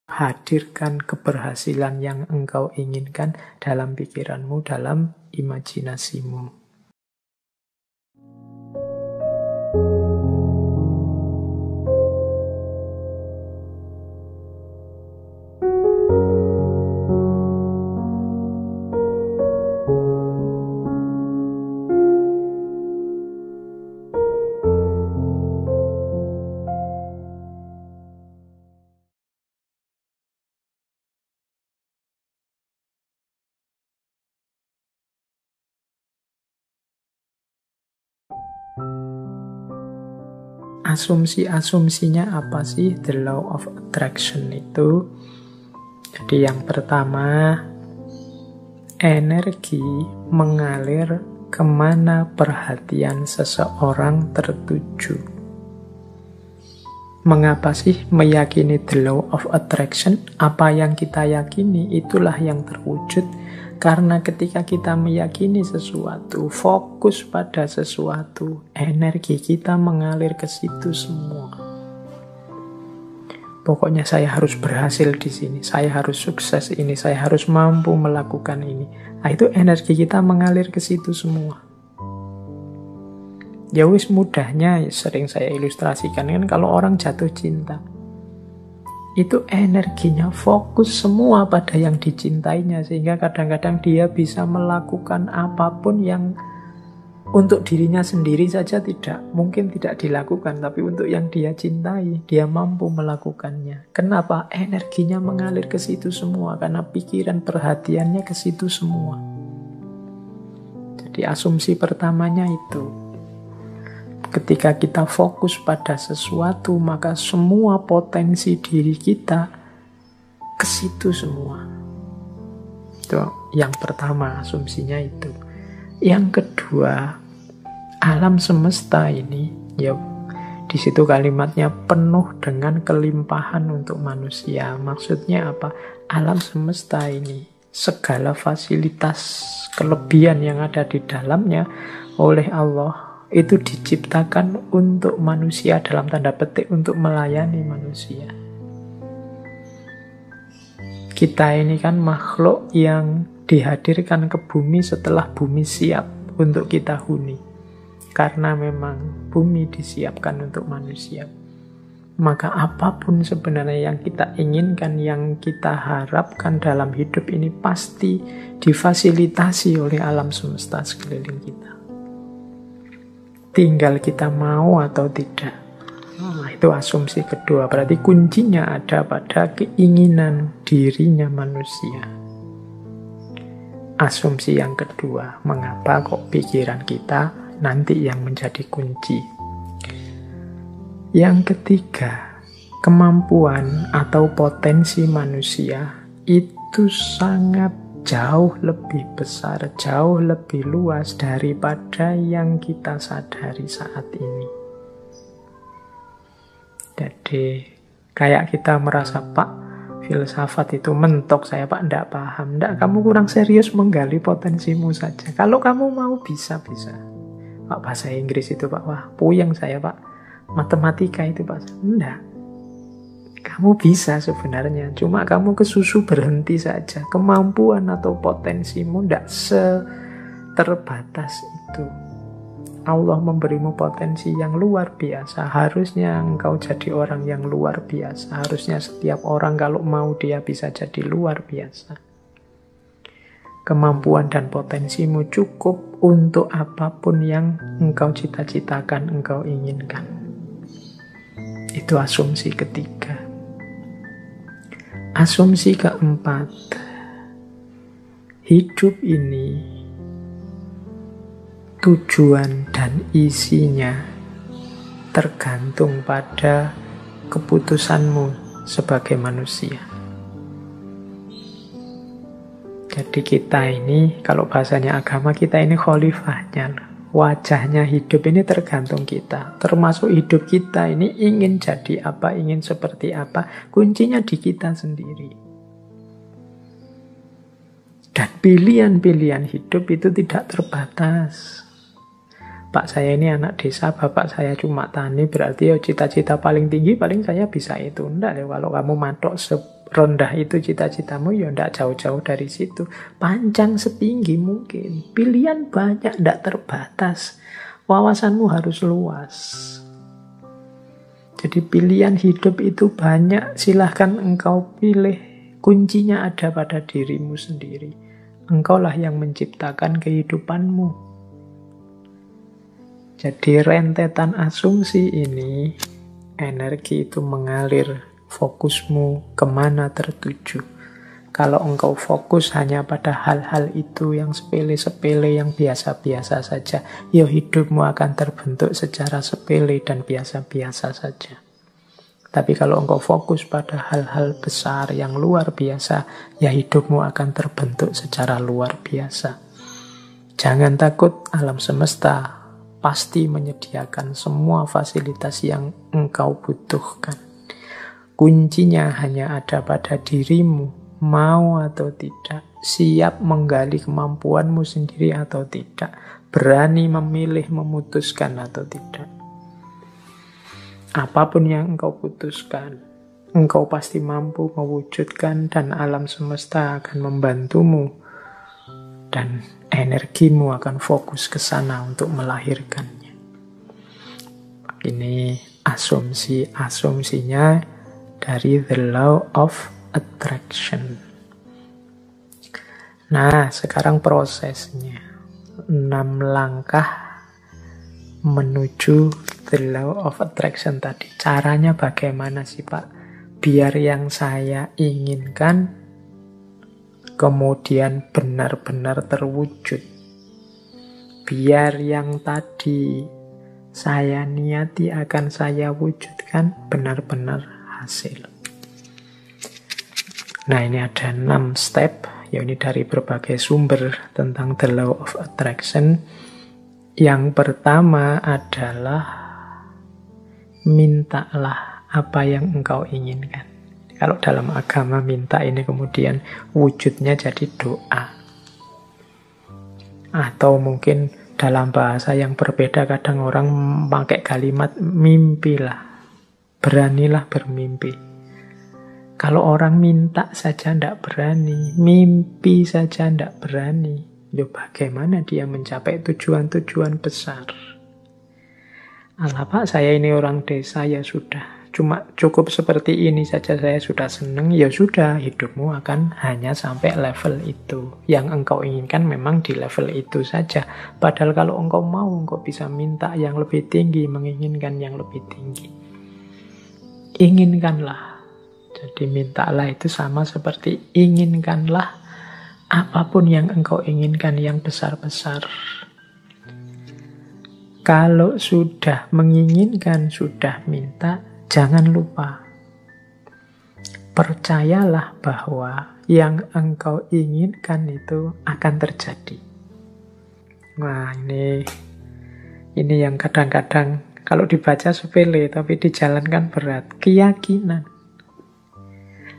hadirkan keberhasilan yang engkau inginkan dalam pikiranmu, dalam imajinasimu. Asumsi-asumsinya apa sih the law of attraction itu? Jadi yang pertama, energi mengalir kemana perhatian seseorang tertuju. Mengapa sih meyakini the law of attraction? Apa yang kita yakini itulah yang terwujud. Karena ketika kita meyakini sesuatu, fokus pada sesuatu, energi kita mengalir ke situ semua. Pokoknya saya harus berhasil di sini, saya harus sukses ini, saya harus mampu melakukan ini. Nah, itu energi kita mengalir ke situ semua. Ya wis mudahnya, sering saya ilustrasikan kan kalau orang jatuh cinta. Itu energinya fokus semua pada yang dicintainya, sehingga kadang-kadang dia bisa melakukan apapun yang untuk dirinya sendiri saja mungkin tidak dilakukan, tapi untuk yang dia cintai dia mampu melakukannya. Kenapa? Energinya mengalir ke situ semua, karena pikiran perhatiannya ke situ semua. Jadi asumsi pertamanya itu, ketika kita fokus pada sesuatu, maka semua potensi diri kita ke situ semua. Itu yang pertama, asumsinya itu. Yang kedua, alam semesta ini, ya di situ kalimatnya penuh dengan kelimpahan untuk manusia. Maksudnya apa? Alam semesta ini, segala fasilitas kelebihan yang ada di dalamnya oleh Allah itu diciptakan untuk manusia, dalam tanda petik untuk melayani manusia. Kita ini kan makhluk yang dihadirkan ke bumi setelah bumi siap untuk kita huni. Karena memang bumi disiapkan untuk manusia. Maka apapun sebenarnya yang kita inginkan, yang kita harapkan dalam hidup ini pasti difasilitasi oleh alam semesta sekeliling kita. Tinggal kita mau atau tidak. Nah, itu asumsi kedua. Berarti kuncinya ada pada keinginan dirinya manusia. Asumsi yang kedua, mengapa kok pikiran kita nanti yang menjadi kunci. Yang ketiga, kemampuan atau potensi manusia itu sangat jauh lebih besar, jauh lebih luas daripada yang kita sadari saat ini. Jadi kayak kita merasa, Pak, filsafat itu mentok, saya Pak enggak paham. Enggak, kamu kurang serius menggali potensimu saja. Kalau kamu mau bisa-bisa. Pak, bahasa Inggris itu Pak, wah puyeng saya Pak. Matematika itu Pak, enggak. Kamu bisa sebenarnya, cuma kamu kesusu berhenti saja. Kemampuan atau potensimu tidak seterbatas itu. Allah memberimu potensi yang luar biasa. Harusnya engkau jadi orang yang luar biasa. Harusnya setiap orang kalau mau dia bisa jadi luar biasa. Kemampuan dan potensimu cukup untuk apapun yang engkau cita-citakan, engkau inginkan. Itu asumsi ketiga. Asumsi keempat, hidup ini, tujuan dan isinya tergantung pada keputusanmu sebagai manusia. Jadi kita ini, kalau bahasanya agama, kita ini khalifahnya. Wajahnya hidup ini tergantung kita. Termasuk hidup kita ini ingin jadi apa, ingin seperti apa. Kuncinya di kita sendiri. Dan pilihan-pilihan hidup itu tidak terbatas. Pak saya ini anak desa, bapak saya cuma tani, berarti ya cita-cita paling tinggi paling saya bisa itu. Enggak ya, kalau kamu matok serendah itu cita-citamu, ya enggak jauh-jauh dari situ. Panjang setinggi mungkin. Pilihan banyak, enggak terbatas. Wawasanmu harus luas. Jadi pilihan hidup itu banyak, silahkan engkau pilih. Kuncinya ada pada dirimu sendiri. Engkaulah yang menciptakan kehidupanmu. Jadi rentetan asumsi ini, energi itu mengalir, fokusmu kemana tertuju. Kalau engkau fokus hanya pada hal-hal itu yang sepele-sepele, yang biasa-biasa saja, ya hidupmu akan terbentuk secara sepele dan biasa-biasa saja. Tapi kalau engkau fokus pada hal-hal besar yang luar biasa, ya hidupmu akan terbentuk secara luar biasa. Jangan takut, alam semesta pasti menyediakan semua fasilitas yang engkau butuhkan. Kuncinya hanya ada pada dirimu. Mau atau tidak, siap menggali kemampuanmu sendiri atau tidak, berani memilih, memutuskan atau tidak. Apapun yang engkau putuskan, engkau pasti mampu mewujudkan dan alam semesta akan membantumu dan energimu akan fokus ke sana untuk melahirkannya. Ini asumsinya dari The Law of Attraction. Nah, sekarang prosesnya. 6 langkah menuju The Law of Attraction tadi. Caranya bagaimana sih, Pak? Biar yang saya inginkan kemudian benar-benar terwujud. Biar yang tadi saya niati akan saya wujudkan benar-benar hasil. Nah, ini ada 6 step, ya ini dari berbagai sumber tentang The Law of Attraction. Yang pertama adalah mintalah apa yang engkau inginkan. Kalau dalam agama minta ini kemudian wujudnya jadi doa. Atau mungkin dalam bahasa yang berbeda kadang orang pakai kalimat mimpilah, beranilah bermimpi. Kalau orang minta saja tidak berani, mimpi saja tidak berani, ya bagaimana dia mencapai tujuan-tujuan besar? Alah Pak, saya ini orang desa, ya sudah. Cuma cukup seperti ini saja saya sudah senang, ya sudah, hidupmu akan hanya sampai level itu. Yang engkau inginkan memang di level itu saja. Padahal kalau engkau mau, engkau bisa minta yang lebih tinggi, menginginkan yang lebih tinggi. Inginkanlah. Jadi mintalah itu sama seperti inginkanlah apapun yang engkau inginkan yang besar-besar. Kalau sudah menginginkan, sudah minta, jangan lupa. Percayalah bahwa yang engkau inginkan itu akan terjadi. Nah, ini yang kadang-kadang kalau dibaca sepele tapi dijalankan berat. Keyakinan.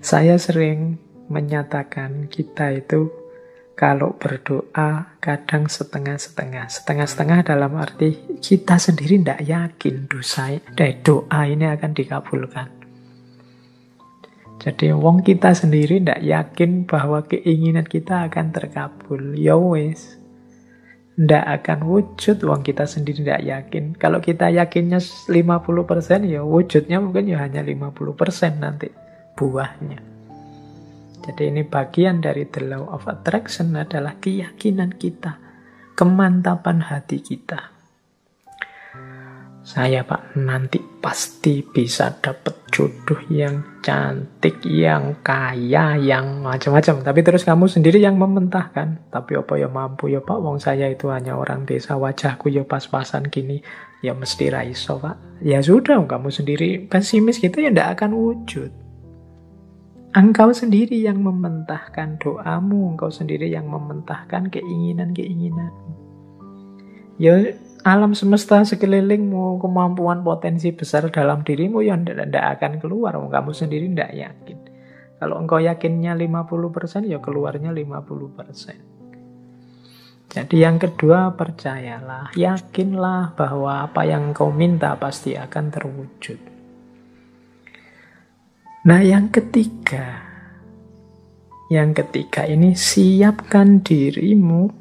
Saya sering menyatakan kita itu kalau berdoa kadang setengah-setengah. Setengah-setengah dalam arti kita sendiri tidak yakin doa ini akan dikabulkan. Jadi wong kita sendiri tidak yakin bahwa keinginan kita akan terkabul. Ya wes, tidak akan wujud wong kita sendiri tidak yakin. Kalau kita yakinnya 50%, ya wujudnya mungkin ya hanya 50% nanti buahnya. Jadi ini bagian dari The Law of Attraction adalah keyakinan kita, kemantapan hati kita. Saya Pak nanti pasti bisa dapat jodoh yang cantik, yang kaya, yang macam-macam. Tapi terus kamu sendiri yang mementahkan. Tapi apa ya mampu ya Pak, wong saya itu hanya orang desa, wajahku ya pas-pasan gini. Ya mesti raiso Pak. Ya sudah, kamu sendiri pesimis gitu ya tidak akan wujud. Engkau sendiri yang mementahkan doamu, engkau sendiri yang mementahkan keinginan-keinginanmu. Ya alam semesta sekelilingmu, kemampuan potensi besar dalam dirimu yang tidak akan keluar, kamu sendiri tidak yakin. Kalau engkau yakinnya 50%, ya keluarnya 50%. Jadi yang kedua, percayalah, yakinlah bahwa apa yang engkau minta pasti akan terwujud. Nah, yang ketiga ini, siapkan dirimu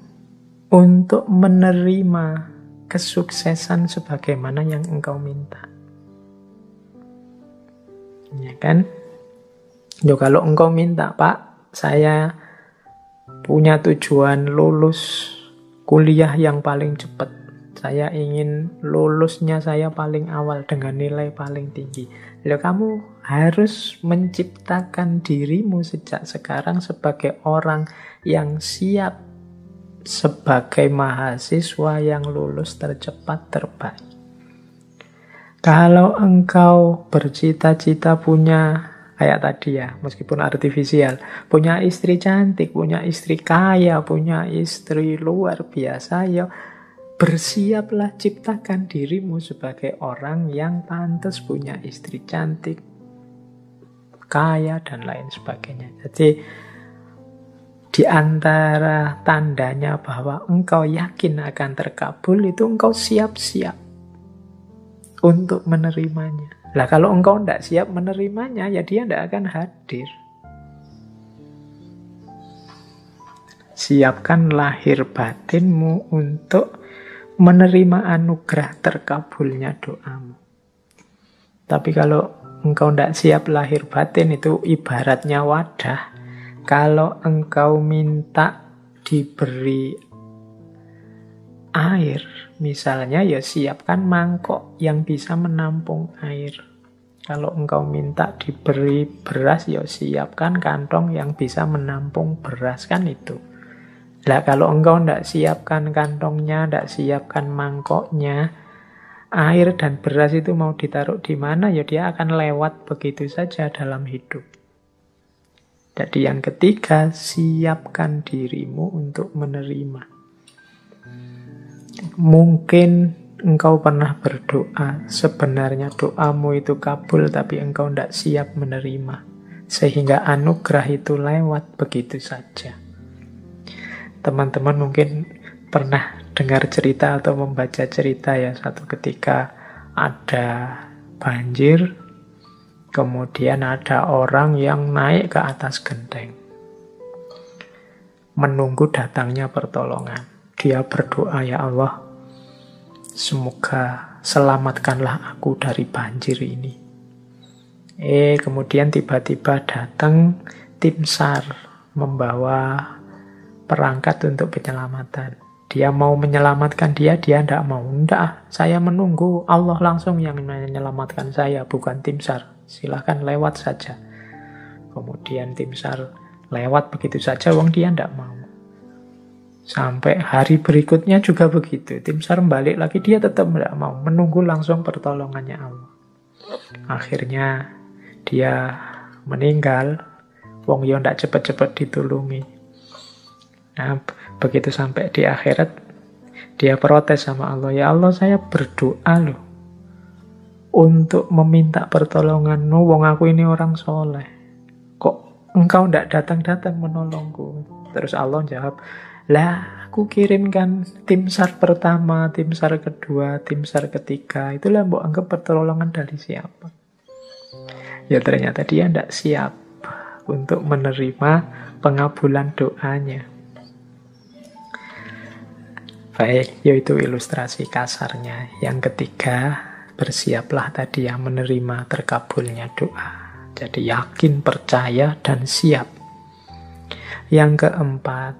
untuk menerima kesuksesan sebagaimana yang engkau minta. Ya kan? Kalau engkau minta, Pak, saya punya tujuan lulus kuliah yang paling cepat. Saya ingin lulusnya saya paling awal dengan nilai paling tinggi. Kamu harus menciptakan dirimu sejak sekarang sebagai orang yang siap sebagai mahasiswa yang lulus tercepat terbaik. Kalau engkau bercita-cita punya, kayak tadi ya, meskipun artifisial, punya istri cantik, punya istri kaya, punya istri luar biasa, ya bersiaplah, ciptakan dirimu sebagai orang yang pantas punya istri cantik, kaya, dan lain sebagainya. Jadi di antara tandanya bahwa engkau yakin akan terkabul itu engkau siap-siap untuk menerimanya. Lah kalau engkau tidak siap menerimanya, ya dia tidak akan hadir. Siapkan lahir batinmu untuk menerima anugerah terkabulnya doamu. Tapi kalau engkau tidak siap lahir batin, itu ibaratnya wadah. Kalau engkau minta diberi air, misalnya, ya siapkan mangkok yang bisa menampung air. Kalau engkau minta diberi beras, ya siapkan kantong yang bisa menampung beras, kan itu. Lah kalau engkau tidak siapkan kantongnya, tidak siapkan mangkoknya, air dan beras itu mau ditaruh di mana, ya dia akan lewat begitu saja dalam hidup. Jadi yang ketiga, siapkan dirimu untuk menerima. Mungkin engkau pernah berdoa, sebenarnya doamu itu kabul, tapi engkau tidak siap menerima. Sehingga anugerah itu lewat begitu saja. Teman-teman mungkin pernah dengar cerita atau membaca cerita ya, satu ketika ada banjir, kemudian ada orang yang naik ke atas genteng, menunggu datangnya pertolongan. Dia berdoa, ya Allah, semoga selamatkanlah aku dari banjir ini. Kemudian tiba-tiba datang tim SAR membawa perangkat untuk penyelamatan. Dia mau menyelamatkan dia tidak mau. Tidak, saya menunggu Allah langsung yang menyelamatkan saya, bukan tim SAR. Silahkan lewat saja. Kemudian tim SAR lewat begitu saja, wong dia tidak mau. Sampai hari berikutnya juga begitu. Tim SAR balik lagi, dia tetap tidak mau. Menunggu langsung pertolongannya Allah. Akhirnya dia meninggal. Wong yo tidak cepat-cepat ditulungi. Nah, begitu sampai di akhirat, dia protes sama Allah. Ya Allah, saya berdoa loh untuk meminta pertolongan-Mu. Wong aku ini orang soleh. Kok engkau tidak datang-datang menolongku? Terus Allah jawab, lah aku kirimkan tim SAR pertama, tim SAR kedua, tim SAR ketiga. Itulah mbok anggap pertolongan dari siapa? Ya ternyata dia tidak siap untuk menerima pengabulan doanya. Baik, yaitu ilustrasi kasarnya. Yang ketiga, bersiaplah tadi ya menerima terkabulnya doa. Jadi yakin, percaya, dan siap. Yang keempat,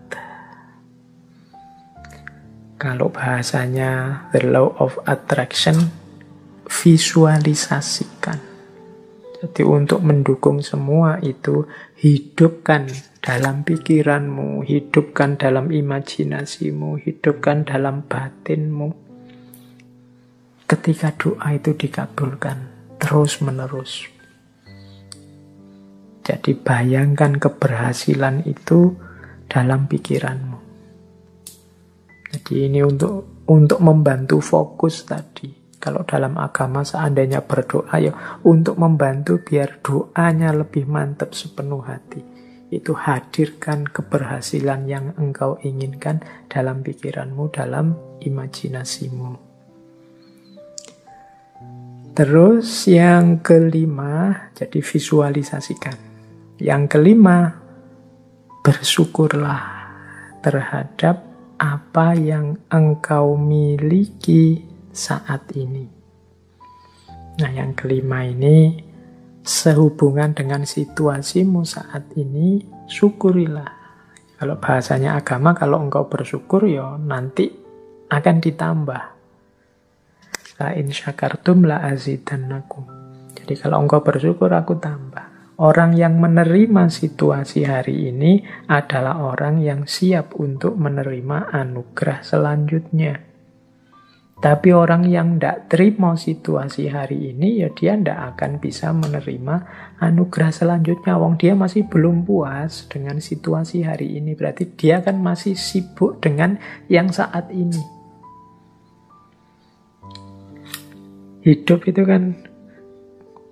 kalau bahasanya the law of attraction, visualisasikan. Jadi untuk mendukung semua itu, hidupkan dalam pikiranmu, hidupkan dalam imajinasimu, hidupkan dalam batinmu. Ketika doa itu dikabulkan terus-menerus. Jadi bayangkan keberhasilan itu dalam pikiranmu. Jadi ini untuk membantu fokus tadi. Kalau dalam agama seandainya berdoa ya untuk membantu biar doanya lebih mantap sepenuh hati. Itu hadirkan keberhasilan yang engkau inginkan dalam pikiranmu, dalam imajinasimu. Terus yang kelima, jadi visualisasikan. Yang kelima, bersyukurlah terhadap apa yang engkau miliki saat ini. Nah, yang kelima ini sehubungan dengan situasimu saat ini, syukurilah. Kalau bahasanya agama, kalau engkau bersyukur, ya nanti akan ditambah. La in syakartum la azidannakum. Jadi kalau engkau bersyukur, aku tambah. Orang yang menerima situasi hari ini adalah orang yang siap untuk menerima anugerah selanjutnya. Tapi orang yang tidak terima situasi hari ini, ya dia tidak akan bisa menerima anugerah selanjutnya. Wong dia masih belum puas dengan situasi hari ini. Berarti dia kan masih sibuk dengan yang saat ini. Hidup itu kan,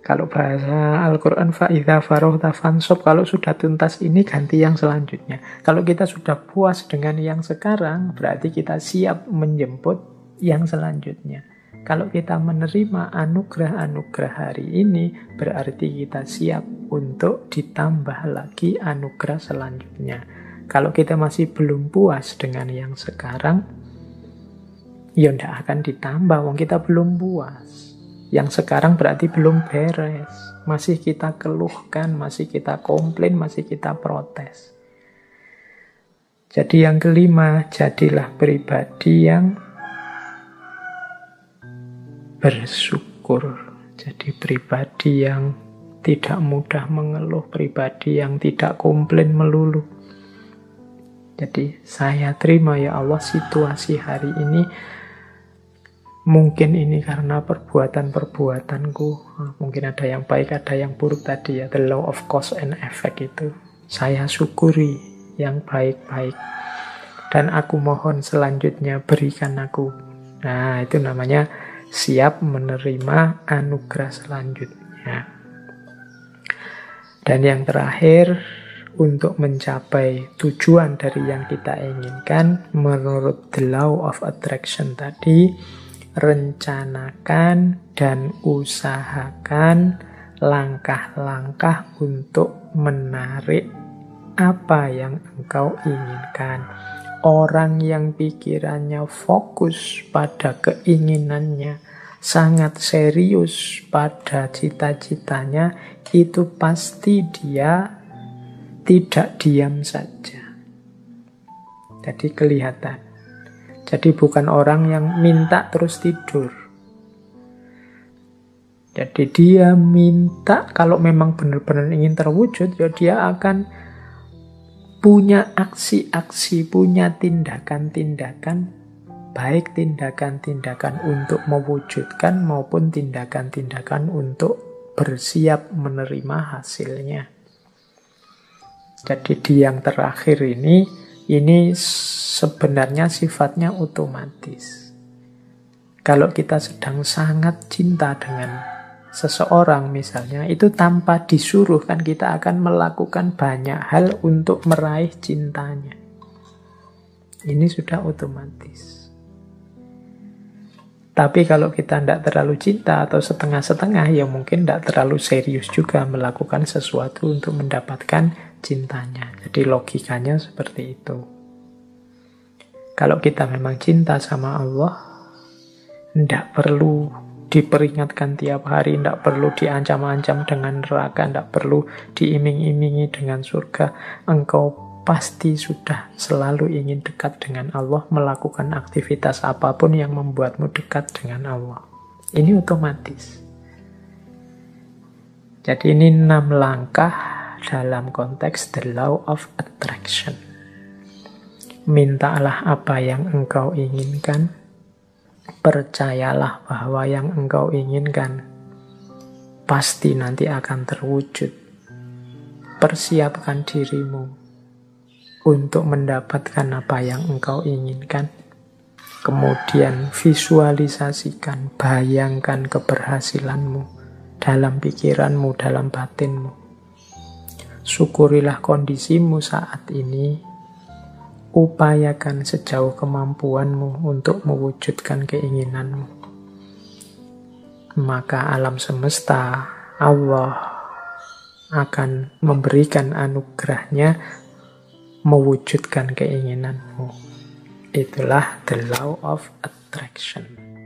kalau bahasa Al-Quran, fa'idha farohta fansop, kalau sudah tuntas ini ganti yang selanjutnya. Kalau kita sudah puas dengan yang sekarang, berarti kita siap menjemput yang selanjutnya. Kalau kita menerima anugerah-anugerah hari ini, berarti kita siap untuk ditambah lagi anugerah selanjutnya. Kalau kita masih belum puas dengan yang sekarang, ya tidak akan ditambah, wong kita belum puas. Yang sekarang berarti belum beres. Masih kita keluhkan, masih kita komplain, masih kita protes. Jadi yang kelima, jadilah pribadi yang bersyukur. Jadi pribadi yang tidak mudah mengeluh, pribadi yang tidak komplain melulu. Jadi saya terima ya Allah situasi hari ini. Mungkin ini karena perbuatan-perbuatanku. Mungkin ada yang baik, ada yang buruk tadi ya. The law of cause and effect itu. Saya syukuri yang baik-baik. Dan aku mohon selanjutnya berikan aku. Nah, itu namanya siap menerima anugerah selanjutnya. Dan yang terakhir, untuk mencapai tujuan dari yang kita inginkan, menurut the law of attraction tadi, rencanakan dan usahakan langkah-langkah untuk menarik apa yang engkau inginkan. Orang yang pikirannya fokus pada keinginannya, sangat serius pada cita-citanya, itu pasti dia tidak diam saja. Jadi kelihatan. Jadi bukan orang yang minta terus tidur. Jadi dia minta, kalau memang benar-benar ingin terwujud, ya dia akan punya aksi-aksi, punya tindakan-tindakan, baik tindakan-tindakan untuk mewujudkan maupun tindakan-tindakan untuk bersiap menerima hasilnya. Jadi di yang terakhir ini sebenarnya sifatnya otomatis. Kalau kita sedang sangat cinta dengan seseorang misalnya, itu tanpa disuruh kan kita akan melakukan banyak hal untuk meraih cintanya. Ini sudah otomatis. Tapi kalau kita tidak terlalu cinta atau setengah-setengah, ya mungkin tidak terlalu serius juga melakukan sesuatu untuk mendapatkan cintanya. Jadi logikanya seperti itu. Kalau kita memang cinta sama Allah, tidak perlu diperingatkan tiap hari, tidak perlu diancam-ancam dengan neraka, tidak perlu diiming-imingi dengan surga. Engkau pasti sudah selalu ingin dekat dengan Allah, melakukan aktivitas apapun yang membuatmu dekat dengan Allah. Ini otomatis. Jadi ini 6 langkah dalam konteks the law of attraction. Mintalah apa yang engkau inginkan. Percayalah bahwa yang engkau inginkan pasti nanti akan terwujud. Persiapkan dirimu untuk mendapatkan apa yang engkau inginkan. Kemudian visualisasikan, bayangkan keberhasilanmu dalam pikiranmu, dalam batinmu. syukurilah kondisimu saat ini, upayakan sejauh kemampuanmu untuk mewujudkan keinginanmu. Maka alam semesta, Allah akan memberikan anugerahnya mewujudkan keinginanmu. Itulah the law of attraction.